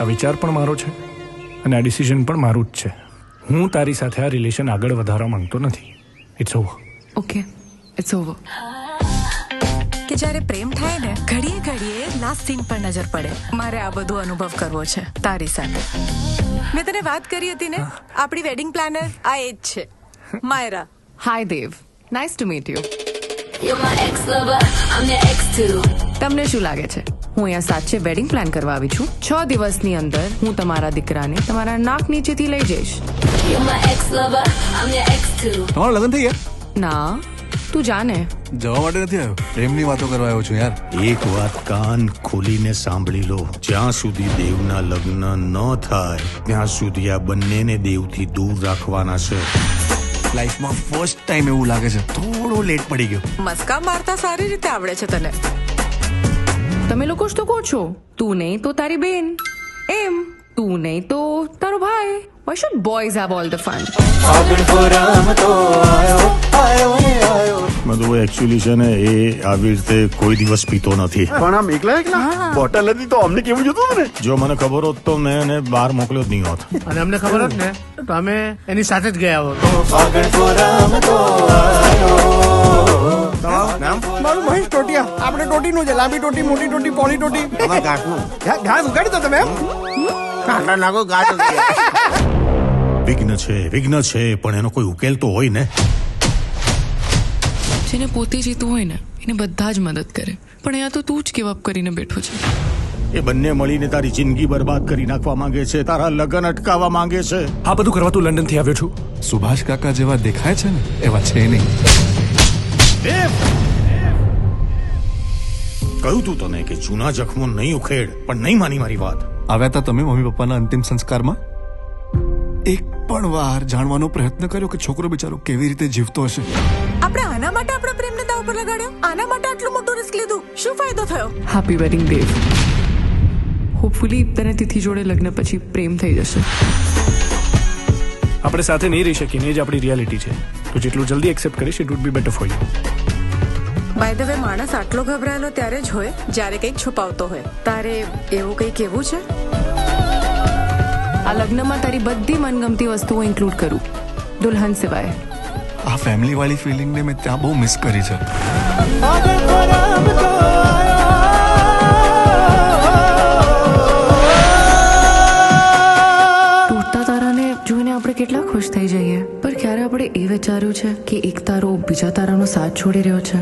આ વિચાર પણ મારો છે અને આ ડિસિઝન પણ મારું જ છે. હું તારી સાથે આ રિલેશન આગળ વધારવા માંગતો નથી. It's over. Okay, it's over. કે જ્યારે પ્રેમ થાય ને ઘડીએ ઘડીએ લાસ્ટ સીન પર નજર પડે. મારે આ બધું અનુભવ કરવો છે તારી સાથે. મેં તને વાત કરી હતી ને, આપણી વેડિંગ પ્લાનર આ એ જ છે, Myra. Hi Dev, nice to meet you. You're my ex-lover, I'm your ex too. તમને શું લાગે છે હું અહીંયા સાચે વેડિંગ પ્લાન કરવા આવી છું? 6 દિવસની અંદર હું તમારા દીકરાને તમારા નાક નીચેથી લઈ જઈશ. You're my ex-lover, I'm your ex too. તમારા લગ્ન થઈ ગયા? ના, તું જાને. જવા માટે નથી આવ્યો, પ્રેમની વાતો કરવા આવ્યો છું યાર. એક વાત કાન ખોલીને સાંભળી લો. જ્યાં સુધી દેવના લગ્ન ન થાય ત્યાં સુધી આ બંનેને દેવથી દૂર રાખવાના છે. લાઈફમાં ફર્સ્ટ ટાઈમ એવું લાગે છે થોડો લેટ પડી ગયો. મસ્કા મારતા સારી રીતે આવડે છે તને. તમે લોકો જ તો કહો છો, તું નહીં તો તારી બેન, એમ તું નહીં તો તારો ભાઈ. Why should boys have all the fun? બધું એકચ્યુઅલી છે ને એ આવી રીતે કોઈ દિવસ પીતો નથી. પણ આમ એકલા બોટલ હતી તો અમને કેવું જોતું ને. જો મને ખબર હોત તો મેં એને બહાર મોકલ્યો જ નહીં હોત. અને અમને ખબર હોત ને તો અમે એની સાથે જ ગયા હોત. મારું મહેશ ટોટિયા. આપણે ટોટીનું છે, લાંબી ટોટી, મોટી ટોટી, પોલી ટોટી. ઘાસ ઉગાડી દો તમે. વિઘ્ન છે પણ એનો કોઈ ઉકેલ તો હોય ને. જેને પોતે જીતવું હોય ને એને બધા જ મદદ કરે, પણ અહીંયા તો તું જ give up કરીને બેઠો છે. એ બંને મળીને તારી જિંદગી બરબાદ કરી નાખવા માંગે છે, તારા લગ્ન અટકાવવા માંગે છે. આ બધું કરવા તું લંડનથી આવ્યો છું? સુભાષ કાકા જેવા દેખાય છે ને એવા છે નહીં. કહ્યું તું તને કે જૂના જખમો નહીં ઉખેડ, પણ નહીં માની મારી વાત. આવ્યા હતા તમે મમ્મી પપ્પાના અંતિમ સંસ્કારમાં? એક પણ વાર જાણવાનો પ્રયત્ન કર્યો કે છોકરો બિચારો કેવી રીતે જીવતો હશે? આપણે આના માટે આપણા પ્રેમને દાવ પર લગાડ્યો? આના માટે આટલું મોટું રિસ્ક લીધું? શું ફાયદો થયો? હેપી વેડિંગ દેવ. હોપફુલી તને તિથિ જોડે લગ્ન પછી પ્રેમ થઈ જશે. આપણે સાથે નહીં રહી શકીએ, એ જ આપણી રિયાલિટી છે. તો જેટલું જલ્દી એક્સેપ્ટ કરીશ it would be better for you. By the way, માણસ આટલો ગભરાયેલો ત્યારે જ હોય જ્યારે કંઈક છુપાવતો હોય. તારે એવું કંઈ કહેવું છે? આ લગ્નમાં તારી બધી મનગમતી વસ્તુઓ ઇન્ક્લુડ કરું, દુલ્હન સિવાય. આ ફેમિલી વાળી ફિલિંગને મેં ત્યાં બહુ મિસ કરી છે. તૂટતા તારાને જોઈને આપણે કેટલા ખુશ થઈ જઈએ, પર ક્યારે આપણે એ વિચાર્યું છે કે એક તારો બીજા તારાનો સાથ છોડી રહ્યો છે?